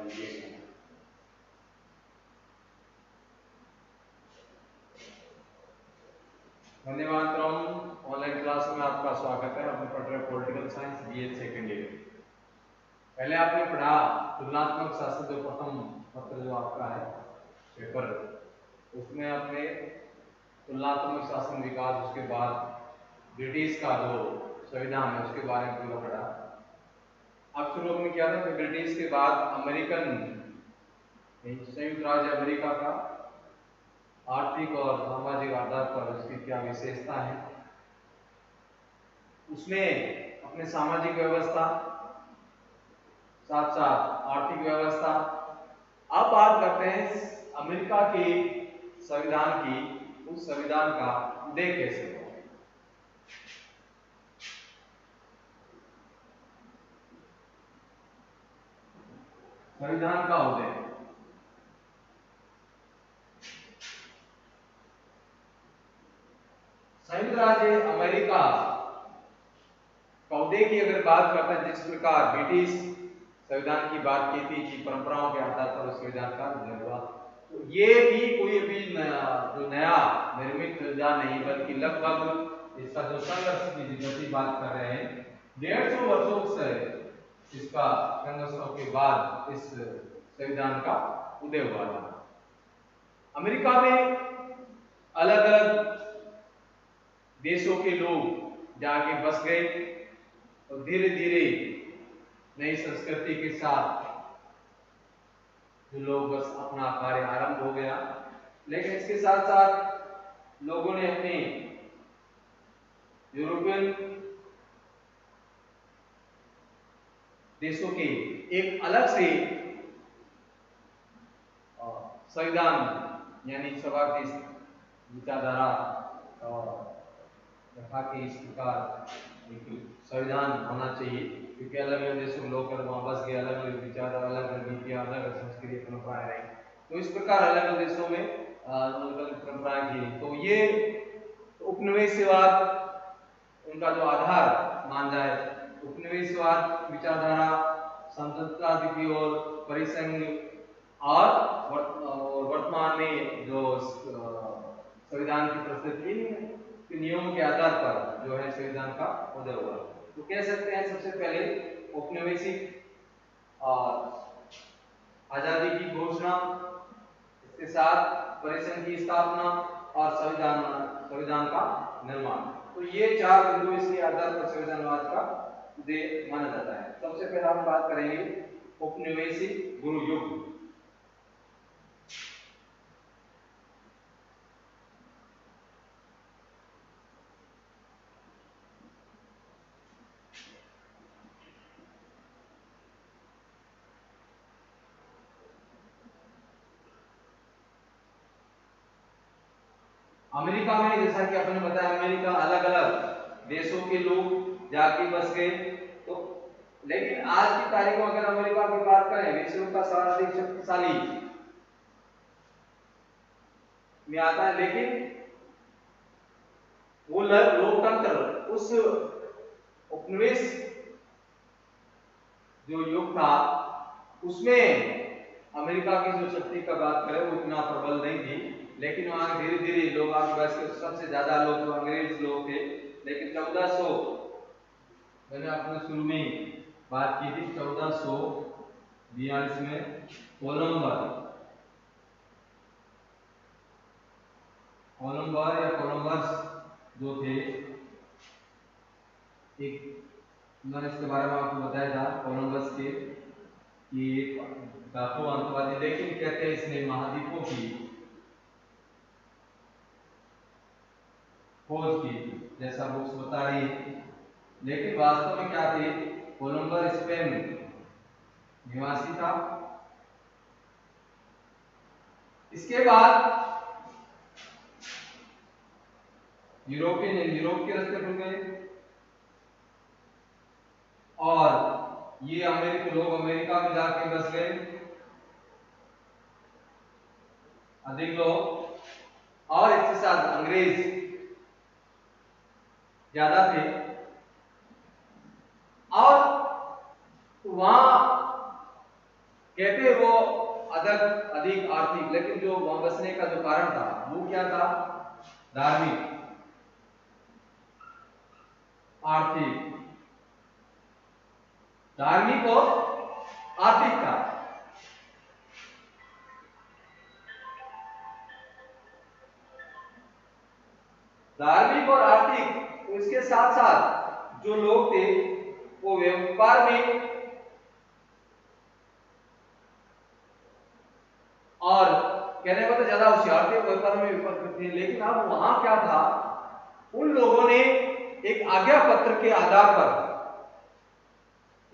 लीजिएगा। Vande Mataram online class में आपका स्वागत है। हम पढ़ रहे political science BA second year. पहले आपने पढ़ा तुलनात्मक शासन, जो प्रथम पत्र जो आपका है पेपर, उसमें आपने तुलनात्मक शासन विकास, उसके बाद ब्रिटिश का जो संविधान है उसके बारे में पूरा पढ़ा। अब शुरू में क्या था कि ब्रिटिश के बाद अमेरिकन, संयुक्त राज्य अमेरिका का आर्थिक और सामाजिक आधार पर उसकी क्या विशेषता है, उसने अपने सामाजिक व्यवस्था साथ साथ आर्थिक व्यवस्था। अब बात करते हैं अमेरिका के संविधान की। उस संविधान का उदय कैसे हुआ? संविधान का उदय संयुक्त राज्य अमेरिका का उदय की अगर बात करते हैं, जिस प्रकार ब्रिटिश संविधान की बात की थी कि परंपराओं के आधार पर उस संविधान का उदय हुआ, तो ये भी कोई भी जो नया निर्मित संविधान नहीं, बल्कि लगभग इसका जो संघर्ष की बात कर रहे हैं, 150 वर्षों से इसका संघर्षों के बाद इस संविधान का उदय हुआ था। अमेरिका में अलग अलग देशों के लोग जाके बस गए और धीरे धीरे नई संस्कृति के साथ जो लोग बस अपना कार्य आरंभ हो गया। लेकिन इसके साथ साथ लोगों ने अपने यूरोपियन देशों के एक अलग से संविधान यानी समावेशी विचारधारा रखा कि इस प्रकार संविधान होना चाहिए, क्योंकि अलग अलग देशों में लोग वहां बस गए, अलग अलग विचारधारा, अलग अलग नीतियां, अलग अलग संस्कृति परंपराएं रही। तो इस प्रकार अलग अलग देशों में अलग अलग परंपराएं थी। तो ये उपनिवेशवाद उनका जो आधार मान जाए, उपनिवेशवाद विचारधारा संतंत्रता की ओर परिसंघ और वर्तमान में जो संविधान की प्रस्तुति के नियमों के आधार पर जो है संविधान का उदय हुआ। तो कह सकते हैं सबसे पहले औपनिवेशिक आजादी की घोषणा, इसके साथ परिसंघ की स्थापना और संविधान का निर्माण। तो ये चार बिंदु इसके आधार पर संविधानवाद का उदय माना जाता है। सबसे पहले हम बात करेंगे औपनिवेशिक गुरु युग। अमेरिका में जैसा कि आपने बताया, अमेरिका अलग अलग देशों के लोग जाके बस गए। तो लेकिन आज की तारीख में अगर अमेरिका की बात करें, विश्व का सर्वाधिक शक्तिशाली में आता है, लेकिन वो लोकतंत्र उस उपनिवेश जो युग था उसमें अमेरिका की जो शक्ति का बात करें वो इतना प्रबल नहीं थी। लेकिन वहां धीरे धीरे लोग आगे बढ़ के, सबसे ज्यादा लोग तो अंग्रेज लोग थे। लेकिन 1400, मैंने आपने शुरू में बात की थी, 1442 में कोलंबस जो थे, एक मैंने इसके बारे में आपको बताया था कोलंबस के कि डाकू अंतवादी, लेकिन कहते हैं इसने महाद्वीपों की खोज की, जैसा बुक्स बता रही है। लेकिन वास्तव में क्या थे, कोलंबस स्पेन निवासी था। इसके बाद यूरोप के रास्ते खुल गए और ये लोग अमेरिका में जाके बस गए, अधिक लोग। और इसके साथ अंग्रेज ज्यादा थे और वहां कहते वो अधिक अधिक आर्थिक, लेकिन जो वहां बसने का जो कारण था वो क्या था? धार्मिक, आर्थिक, धार्मिक और आर्थिक था। धार्मिक और आर्थिक, तो इसके साथ साथ जो लोग थे वो व्यापार में और कहने को तो ज्यादा होशियार थे, व्यापार में विफल थे, लेकिन अब वहां क्या था, उन लोगों ने एक आज्ञा पत्र के आधार पर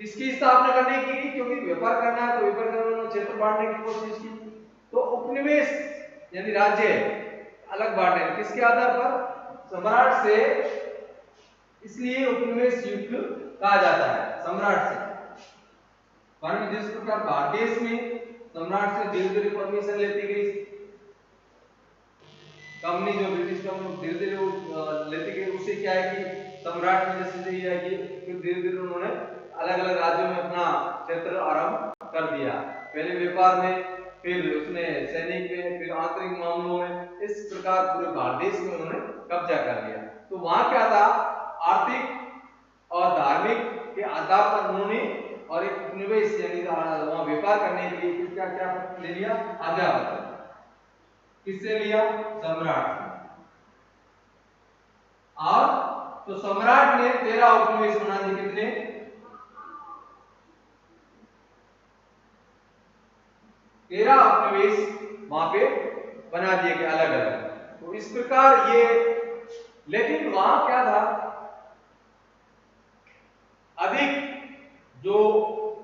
इसकी स्थापना करने की, क्योंकि व्यापार करना है तो व्यापार करना, क्षेत्र बांटने की कोशिश की। तो उपनिवेश यानी राज्य अलग बांटे, किसके आधार पर? सम्राट से, इसलिए उपनिवेश युद्ध कहा जाता है सम्राट से। परंतु जिस प्रकार भारत देश में सम्राट से धीरे धीरे परमिशन लेती गई, कंपनी जो ब्रिटिश कंपनी धीरे धीरे लेती गई, उससे क्या है कि सम्राट ने जैसे ये है कि फिर धीरे धीरे उन्होंने अलग अलग राज्यों में अपना क्षेत्र आरंभ कर दिया। पहले व्यापार में, फिर उसने सैनिक में, फिर आंतरिक मामलों में, इस प्रकार पूरे भारत देश में उन्होंने कब्जा कर लिया। तो वहां क्या था, आर्थिक और धार्मिक के आधार पर उन्होंने और एक उपनिवेश यानी वहां व्यापार करने के लिए किसका क्या ले लिया? आज्ञा पत्र। किससे लिया? सम्राट से। और तो सम्राट ने 13 उपनिवेश बना दिए। कितने? 13 उपनिवेश वहां पे बना दिए गए अलग अलग। तो इस प्रकार ये, लेकिन वहां क्या था, अधिक जो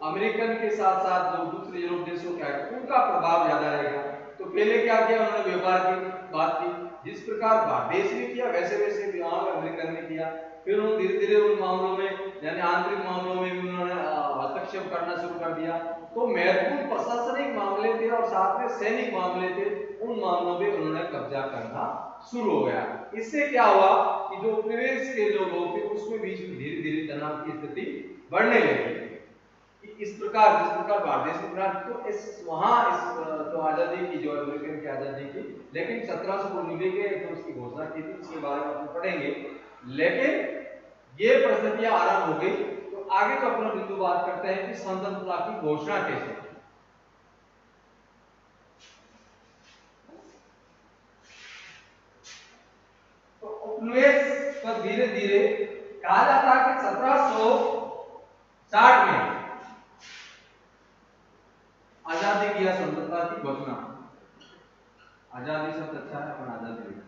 अमेरिकन के साथ साथ जो दूसरे यूरोप देशों के हैं उनका प्रभाव ज्यादा रहेगा। तो पहले क्या किया उन्होंने? व्यापार की बात की, जिस प्रकार भारत देश ने किया वैसे वैसे भी वहां अमेरिकन ने किया। फिर उन्होंने धीरे धीरे उन मामलों में यानी आंतरिक मामलों में भी उन्होंने हस्तक्षेप करना शुरू कर दिया। तो महत्वपूर्ण प्रशासनिक मामले थे और साथ में सैनिक मामले थे, उन मामलों में उन्होंने कब्जा करना शुरू हो गया। इससे क्या हुआ कि जो उपनिवेश के जो लोग थे उसमें बीच में धीरे धीरे तनाव की स्थिति बढ़ने लगी। इस प्रकार जिस प्रकार भारत देश में तो इस वहां इस जो आजादी की, जो अमेरिकन की आजादी की, लेकिन 1792 के जो उसकी घोषणा की थी उसके बारे में हम पढ़ेंगे। लेकिन ये परिस्थितियां आरंभ हो गई। तो आगे का अपना बिंदु बात करते हैं कि स्वतंत्रता की घोषणा कैसे। तो उपनिवेश पर धीरे धीरे कहा जाता है कि 1760 में आजादी की या स्वतंत्रता की घोषणा। आजादी शब्द अच्छा है, पर आजादी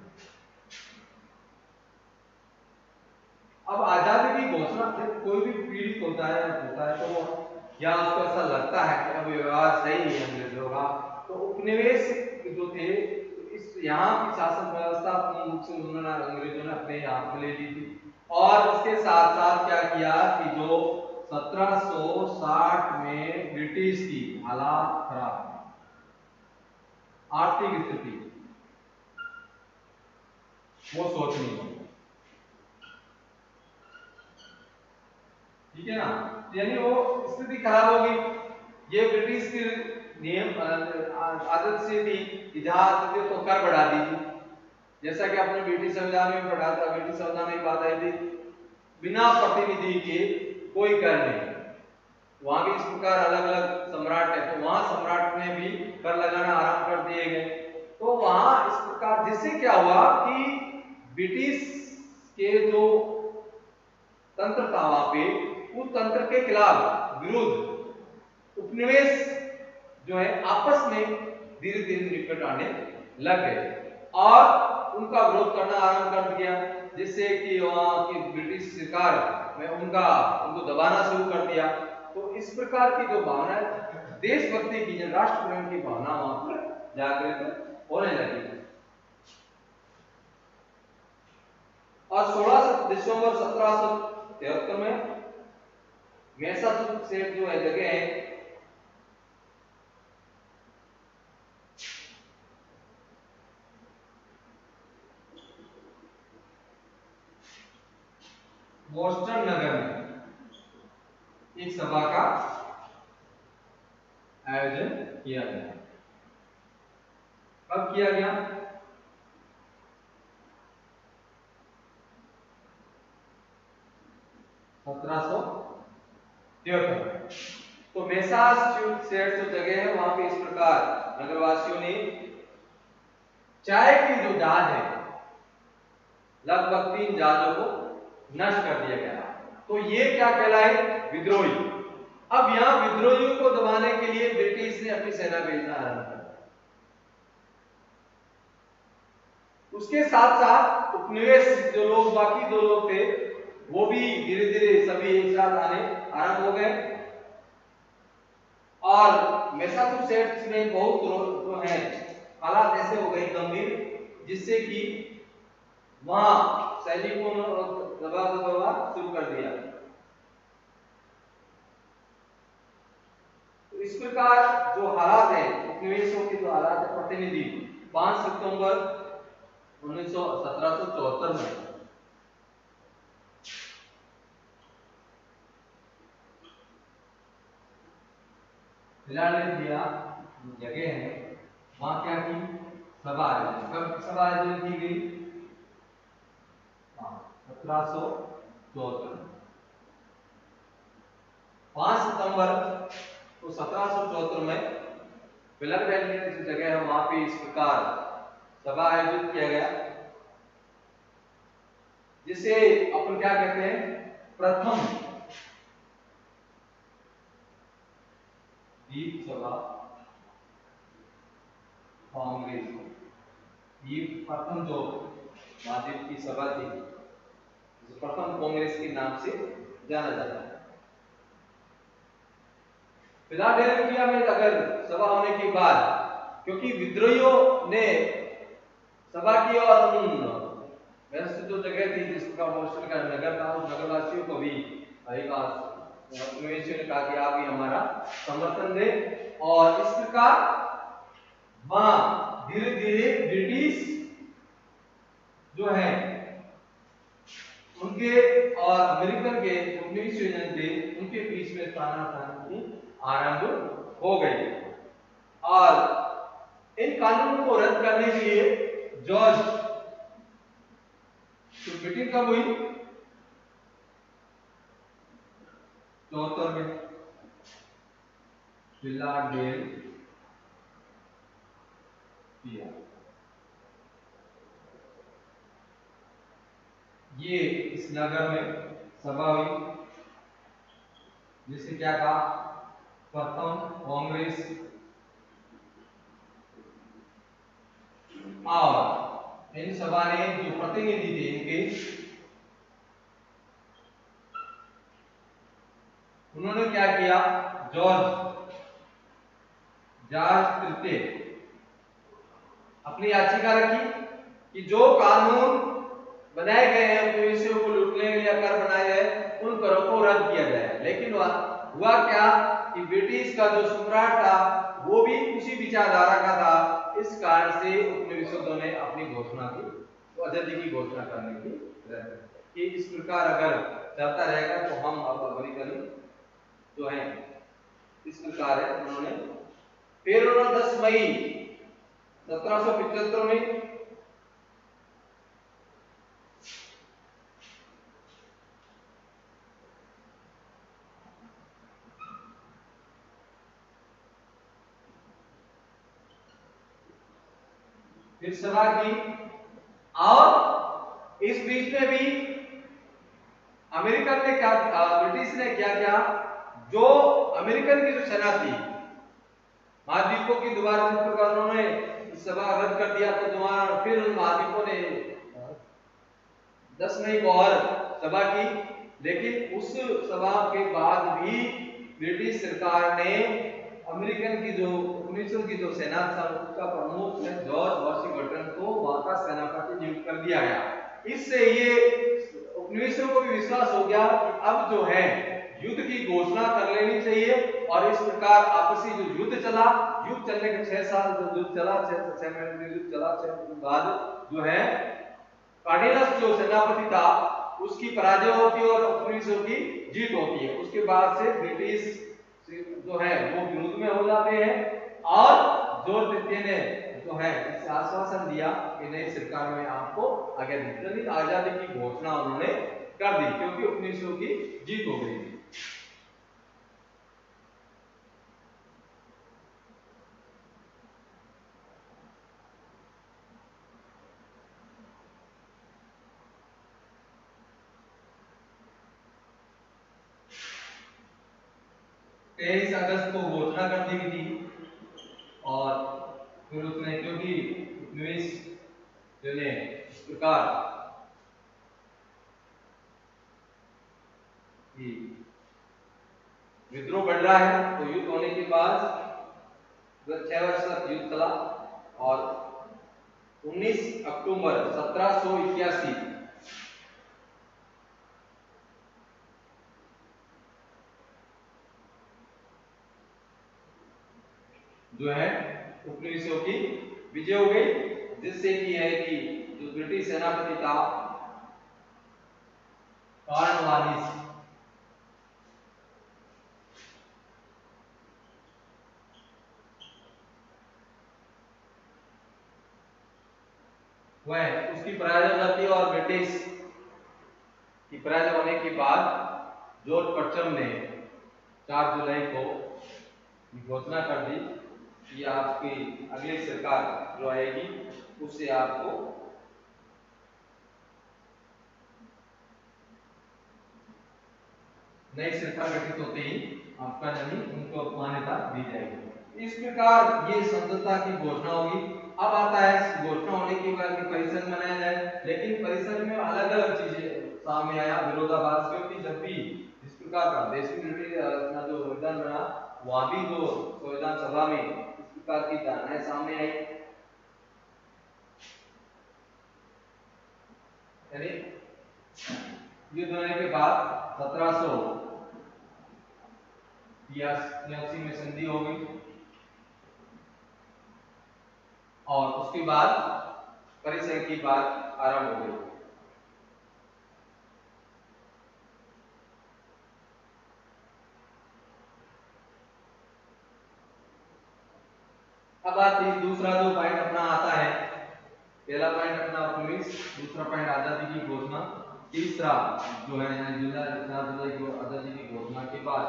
अब आजादी की घोषणा से कोई भी पीड़ित होता है तो या उसको ऐसा लगता है कि अब व्यवहार सही है अंग्रेजों का, तो उपनिवेश जो थे इस यहाँ की शासन व्यवस्था पूर्ण रूप से उन्होंने अंग्रेजों ने अपने हाथ में ले ली थी। और उसके साथ साथ क्या किया कि जो 1760 में ब्रिटिश की हालात खराब, आर्थिक स्थिति वो सोचनी है, ठीक है ना। यानी वो स्थिति खराब होगी। ये ब्रिटिश की नियम आदत से थी कि जहां तो कर बढ़ा दीजिए, जैसा कि आपने ब्रिटिश संविधान में पढ़ा था। ब्रिटिश संविधान में बात आई थी बिना प्रतिनिधि के कोई कर नहीं। वहां भी इस प्रकार अलग अलग सम्राट है, तो वहां सम्राट ने भी कर लगाना आरंभ कर दिए गए। तो वहां इस प्रकार जिससे क्या हुआ कि ब्रिटिश के जो तंत्र था वहां पे, उस तंत्र के खिलाफ विरुद्ध उपनिवेश जो है आपस में धीरे धीरे निकट आने लग गए और उनका विरोध करना आरंभ कर दिया, जिससे कि वहां की ब्रिटिश सरकार में उनको दबाना शुरू कर दिया। तो इस प्रकार की जो भावना देशभक्ति की, राष्ट्र प्रेम की भावना वहां पर जागृत होने लगी। और 16 दिसंबर 1773 में मैसाचुसेट्स जो है जगह है, बोस्टन नगर में एक सभा का आयोजन किया गया। कब किया गया? 1773। तो मैसाचुसेट्स जो जगह है वहां पे इस प्रकार नगरवासियों ने चाय की जो जहाज है लगभग 3 जहाजों को नष्ट कर दिया गया। तो ये क्या कहलाए? विद्रोही। अब यहां विद्रोहियों को दबाने के लिए ब्रिटिश ने अपनी सेना भेजना आरंभ कर दिया। उसके साथ साथ उपनिवेश जो लोग बाकी 2 लोग थे वो भी धीरे धीरे सभी एक साथ आने आरंभ हो गए और मैसाचुसेट्स में बहुत जो है हालात ऐसे हो गए गंभीर जिससे कि वहां सैनिकों ने दबाव शुरू कर दिया। तो इस प्रकार जो हालात है उपनिवेशों के जो हालात है प्रतिनिधि 5 सितंबर 1774 में फिलाडेल्फिया जगह है वहां क्या की सभा आयोजन। कब सभा आयोजन की गई? 1774 5 सितंबर तो 1774 में फिलाडेल्फिया जो जगह है वहां पे इस प्रकार सभा आयोजित किया गया जिसे अपन क्या कहते हैं प्रथम दीप सभा कांग्रेस। ये प्रथम जो महाद्वीप की सभा थी जो प्रथम कांग्रेस के नाम से जाना जाता है। फिलाडेल्फिया में अगर सभा होने के बाद क्योंकि विद्रोहियों ने सभा की और वैसे जो जगह थी जिसका मोस्टर का नगर था उस नगरवासियों को भी उपनिवेशियों ने कहा कि आप भी हमारा समर्थन दें और इस प्रकार वहां धीरे धीरे ब्रिटिश जो है उनके और अमेरिकन के उपनिवेशी थे उनके बीच में तानाशाही आरंभ हो गई और इन कानूनों को रद्द करने के लिए जॉर्ज तो मीटिंग कब हुई? 74 में फिलाडेल्फिया। ये इस नगर में सभा हुई जिसे क्या कहा प्रथम कांग्रेस और इन सभा ने जो प्रतिनिधि थे इनके उन्होंने क्या किया जॉर्ज तृतीय अपनी याचिका रखी कि जो कानून बनाए गए हैं उपनिवेशियों को लूटने के लिए कर बनाए गए उन करों को रद्द किया जाए। लेकिन हुआ क्या कि ब्रिटिश का जो सम्राट था वो भी उसी विचारधारा का था। इस कारण से उपनिवेशों ने अपनी घोषणा की आजादी की घोषणा करने की कि इस प्रकार अगर चलता रहेगा तो हम अब अमेरिकन जो है इस प्रकार है। उन्होंने फिर 10 मई 1775 में फिर सभा की और इस बीच में भी अमेरिकन ने क्या ब्रिटिश ने क्या किया जो अमेरिकन की जो सेना थी महाद्वीपों की दोबारा इस प्रकार उन्होंने सभा रद्द कर दिया तो दोबारा फिर उन महाद्वीपों ने 10 मई को और सभा की। लेकिन उस सभा के बाद भी ब्रिटिश सरकार ने अमेरिकन की जो उपनिवेशों की जो सेना था उसका प्रमुख जॉर्ज वॉशिंगटन को वहां का सेनापति नियुक्त कर दिया गया। इससे ये उपनिवेशों को भी विश्वास हो गया कि अब जो है युद्ध की घोषणा कर लेनी चाहिए और इस प्रकार आपसी जो युद्ध चला युद्ध चलने के 6 साल जो युद्ध चला 6 महीने युद्ध चला 6 के बाद जो है कार्डिनस जो सेनापति था उसकी पराजय होती है और उपनिवेशों की जीत होती है। उसके बाद से ब्रिटिश जो है वो विरोध में हो जाते हैं और जॉर्ज तृतीय ने जो है इसे आश्वासन दिया कि नई सरकार में आपको आजादी आजादी की घोषणा उन्होंने कर दी क्योंकि उपनिवेशों की जीत हो गई थी। 23 अगस्त को घोषणा कर दी गई थी और फिर उसने क्योंकि उपनिवेश जो ने इस प्रकार कि विद्रोह बढ़ रहा है तो युद्ध होने के बाद 6 वर्ष तक युद्ध चला और 19 अक्टूबर 1781 जो है उपनिवेशों की विजय हो गई, जिससे कि है कि जो ब्रिटिश सेनापति था कॉर्नवालिस वह उसकी पराजय हो जाती है और ब्रिटिश की पराजय होने के बाद जॉर्ज परचम ने 4 जुलाई को घोषणा कर दी कि आपकी अगली सरकार जो आएगी उससे आपको नई सरकार गठित होते ही आपका नहीं उनको मान्यता दी जाएगी। इस प्रकार ये स्वतंत्रता की घोषणा होगी। अब आता है घोषणा होने के बाद कि परिसंघ बनाया जाए, लेकिन परिसंघ में अलग अलग चीजें सामने आया, विरोधाभास, क्योंकि जब भी इस प्रकार का देश की अपना जो संविधान बना वहां भी जो संविधान सभा में इस प्रकार की धारणाएं सामने आई, यानी युद्ध होने के बाद 1783 में संधि हो गई और उसके बाद परिसंघ की बात आरंभ हो गई। अब बात दूसरा जो पॉइंट अपना आता है, पहला पॉइंट अपना उपनिवेश, दूसरा पॉइंट आजादी की घोषणा, तीसरा जो है जुलाई को आजादी की घोषणा के बाद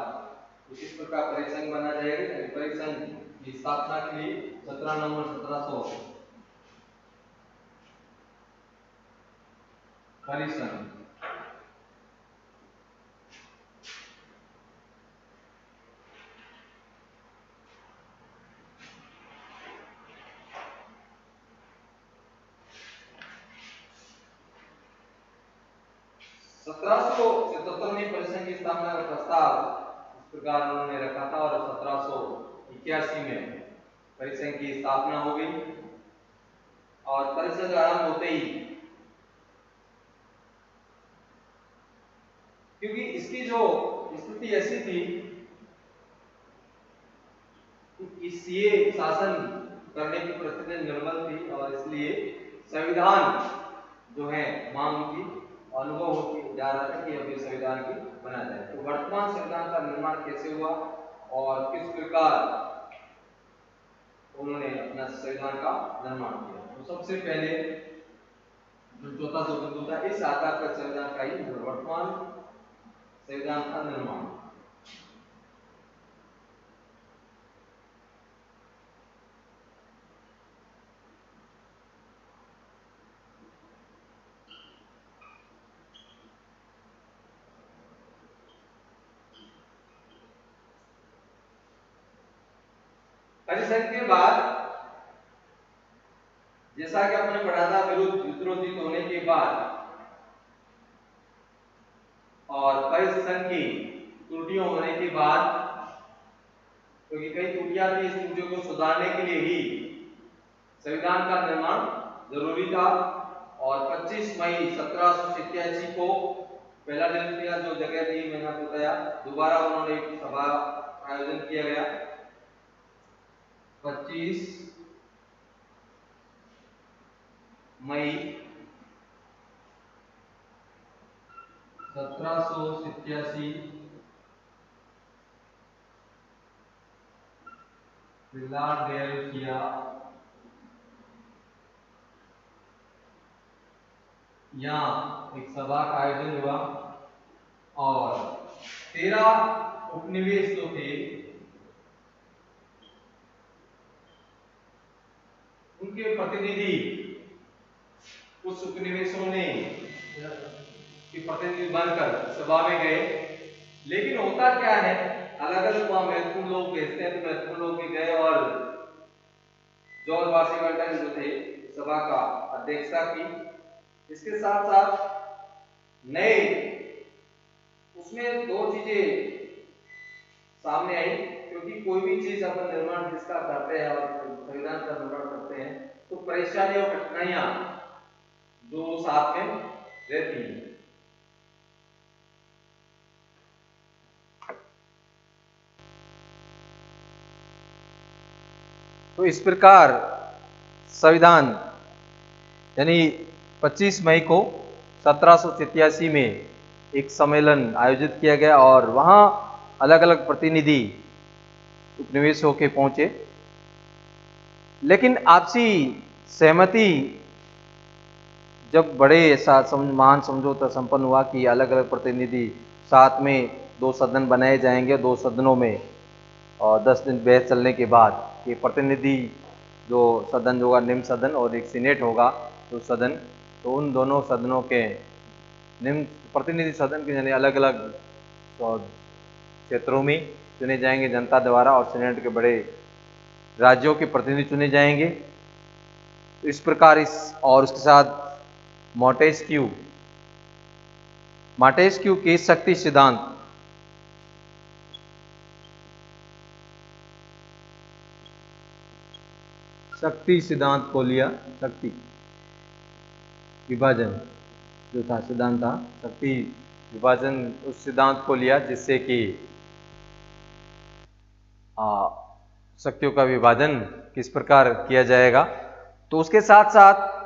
इस प्रकार परिसंघ बना जाएगा। परिसंघ की स्थापना के लिए 17 नवंबर 1700 परिसंघ में परिसंघ की स्थापना का प्रस्ताव इस प्रकार उन्होंने रखा था और 1781 में परिसंघ की स्थापना हो गई और परिसंघ आरंभ होते ही, क्योंकि इसकी जो स्थिति ऐसी थी इस ये शासन करने की परिस्थिति निर्बल थी और इसलिए संविधान जो है मांग की अनुभव होती जा रहा था कि अभी संविधान की बना जाए। तो वर्तमान संविधान का निर्माण कैसे हुआ और किस प्रकार उन्होंने अपना संविधान का निर्माण किया, तो सबसे पहले जो चौथा जो बिंदु था, इस आधार पर संविधान का ही वर्तमान संविधान का निर्माण। परिसंघ के बाद जैसा कि आपने पढ़ा था विद्रोह जीत होने के बाद और परिसंघ की त्रुटियों होने के बाद, क्योंकि कई त्रुटियां थी, इस त्रुटियों को सुधारने के लिए ही संविधान का निर्माण जरूरी था और 25 मई 1787 को पहला फिलाडेल्फिया जो जगह थी मैंने आपको बताया, दोबारा उन्होंने एक सभा आयोजन किया गया 25 मई 1787 फिलाडेल्फिया यहाँ एक सभा का आयोजन हुआ और 13 उपनिवेश जो थे उनके प्रतिनिधि उस उपनिवेशों ने के प्रतिनिधि बनकर सभा में गए। लेकिन होता क्या है, अलग अलग वहां महत्वपूर्ण लोग भेजते हैं, तो महत्वपूर्ण लोग भी गए और जॉर्ज वाशिंगटन जो थे सभा का अध्यक्षता की। इसके साथ साथ नए उसमें दो चीजें सामने आई, क्योंकि कोई भी चीज अपन निर्माण जिसका करते हैं और संविधान का निर्माण करते हैं तो परेशानी और कठिनाइयां जो साथ में रहती हैं। तो इस प्रकार संविधान यानी 25 मई को 1787 में एक सम्मेलन आयोजित किया गया और वहां अलग अलग प्रतिनिधि उपनिवेश होके पहुंचे। लेकिन आपसी सहमति जब बड़े महान समझौता संपन्न हुआ कि अलग अलग प्रतिनिधि साथ में 2 सदन बनाए जाएंगे, 2 सदनों में और 10 दिन बहस चलने के बाद ये प्रतिनिधि जो सदन होगा निम्न सदन और एक सीनेट होगा तो सदन, तो उन दोनों सदनों के निम्न प्रतिनिधि सदन के यानी अलग अलग क्षेत्रों में चुने जाएंगे जनता द्वारा और सीनेट के बड़े राज्यों के प्रतिनिधि चुने जाएंगे। तो इस प्रकार इस और उसके साथ मॉन्टेस्क्यू के शक्ति सिद्धांत को लिया। शक्ति विभाजन जो था सिद्धांत था, शक्ति विभाजन उस सिद्धांत को लिया जिससे कि शक्तियों का विभाजन किस प्रकार किया जाएगा। तो उसके साथ साथ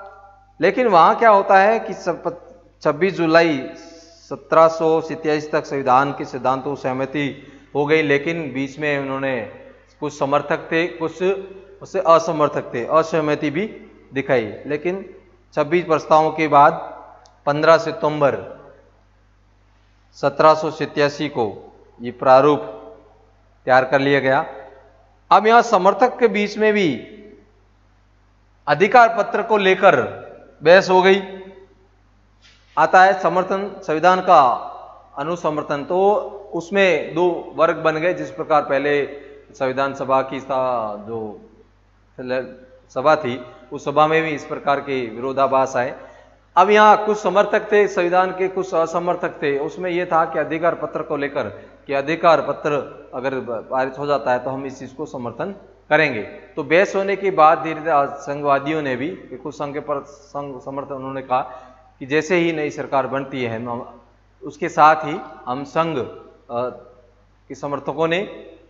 लेकिन वहां क्या होता है कि 26 जुलाई 1787 तक संविधान के सिद्धांतों सहमति हो गई, लेकिन बीच में उन्होंने कुछ समर्थक थे, कुछ उससे असमर्थक थे, असहमति भी दिखाई। लेकिन 26 प्रस्तावों के बाद 15 सितंबर 1787 को ये प्रारूप तैयार कर लिया गया। अब यहां समर्थक के बीच में भी अधिकार पत्र को लेकर बहस हो गई। आता है समर्थन संविधान का अनुसमर्थन, तो उसमें 2 वर्ग बन गए। जिस प्रकार पहले संविधान सभा की जो सभा थी उस सभा में भी इस प्रकार के विरोधाभास आए। अब यहाँ कुछ समर्थक थे संविधान के, कुछ असमर्थक थे। उसमें यह था कि अधिकार पत्र को लेकर कि अधिकार पत्र अगर पारित हो जाता है तो हम इस चीज को समर्थन करेंगे। तो बहस होने के बाद धीरे धीरे संघवादियों ने भी कुछ संघ के पर समर्थन उन्होंने कहा कि जैसे ही नई सरकार बनती है उसके साथ ही हम संघ के समर्थकों ने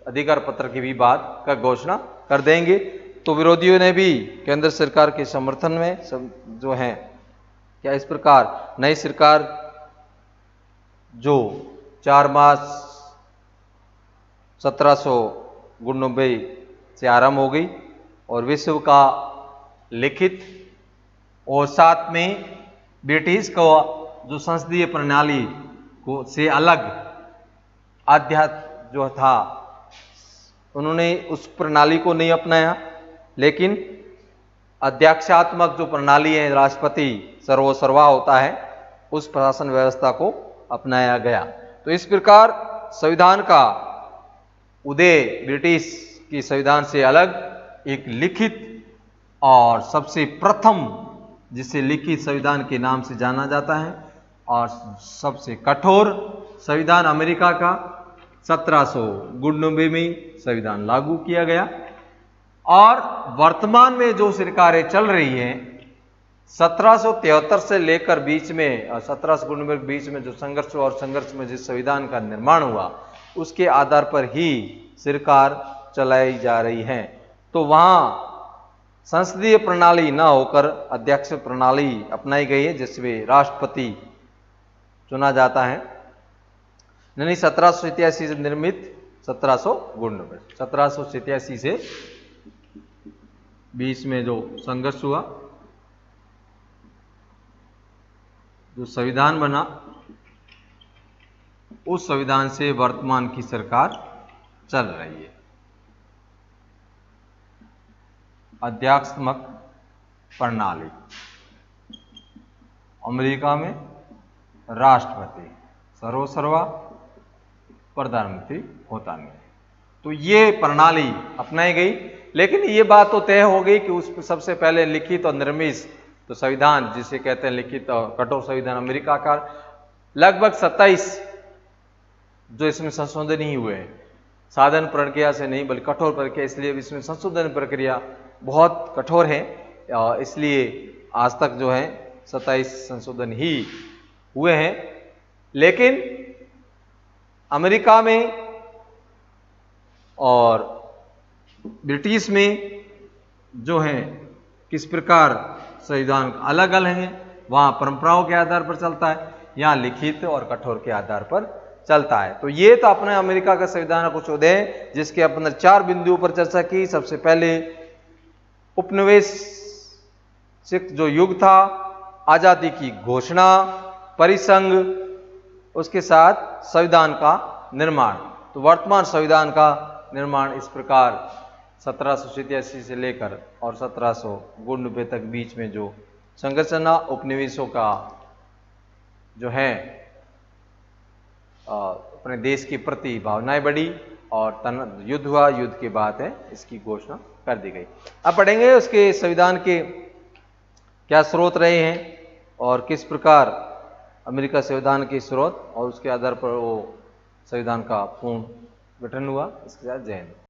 अधिकार पत्र की भी बात का घोषणा कर देंगे। तो विरोधियों ने भी केंद्र सरकार के समर्थन में जो है क्या इस प्रकार नई सरकार जो 4 मार्च 1789 से आरंभ हो गई और विश्व का लिखित और साथ में ब्रिटिश को जो संसदीय प्रणाली को से अलग आध्यात्म जो था उन्होंने उस प्रणाली को नहीं अपनाया, लेकिन अध्यक्षात्मक जो प्रणाली है राष्ट्रपति सर्वोसर्वा होता है उस प्रशासन व्यवस्था को अपनाया गया। तो इस प्रकार संविधान का उदय ब्रिटिश की संविधान से अलग एक लिखित और सबसे प्रथम जिसे लिखित संविधान के नाम से जाना जाता है और सबसे कठोर संविधान अमेरिका का 1799 में संविधान लागू किया गया। और वर्तमान में जो सरकारें चल रही हैं 1773 से लेकर बीच में 1799 के बीच में जो संघर्ष हुआ और संघर्ष में जिस संविधान का निर्माण हुआ उसके आधार पर ही सरकार चलाई जा रही है। तो वहां संसदीय प्रणाली न होकर अध्यक्ष प्रणाली अपनाई गई है जिसमें राष्ट्रपति चुना जाता है। यानी 1787 से निर्मित 1787 से बीच में जो संघर्ष हुआ, जो संविधान बना, उस संविधान से वर्तमान की सरकार चल रही है। अध्यक्षात्मक प्रणाली, अमेरिका में राष्ट्रपति सर्वसर्वा, प्रधानमंत्री होता नहीं। तो ये प्रणाली अपनाई गई, लेकिन ये बात तो तय हो गई कि उस सबसे पहले लिखित और निर्मित तो संविधान जिसे कहते हैं लिखित और कठोर संविधान अमेरिका का, लगभग 27 जो इसमें संशोधन ही हुए हैं, साधन प्रक्रिया से नहीं बल्कि कठोर प्रक्रिया, इसलिए इसमें संशोधन प्रक्रिया बहुत कठोर है, इसलिए आज तक जो है 27 संशोधन ही हुए हैं। लेकिन अमेरिका में और ब्रिटिश में जो है किस प्रकार संविधान अलग अलग हैं, वहाँ परंपराओं के आधार पर चलता है, यहाँ लिखित और कठोर के आधार पर चलता है। तो ये तो अपने अमेरिका का संविधान कुछ उदय है जिसके अपने 4 बिंदुओं पर चर्चा की। सबसे पहले उपनिवेशिक जो युग था, आजादी की घोषणा, परिसंघ, उसके साथ संविधान का निर्माण। तो वर्तमान संविधान का निर्माण इस प्रकार 1787 से लेकर और 1792 तक बीच में जो संरचना उपनिवेशों का जो है अपने देश के प्रति भावनाएं बढ़ी और युद्ध हुआ, युद्ध के बाद है इसकी घोषणा कर दी गई। अब पढ़ेंगे उसके संविधान के क्या स्रोत रहे हैं और किस प्रकार अमेरिका संविधान के स्रोत और उसके आधार पर वो संविधान का पूर्ण गठन हुआ। इसके साथ जय हिंद।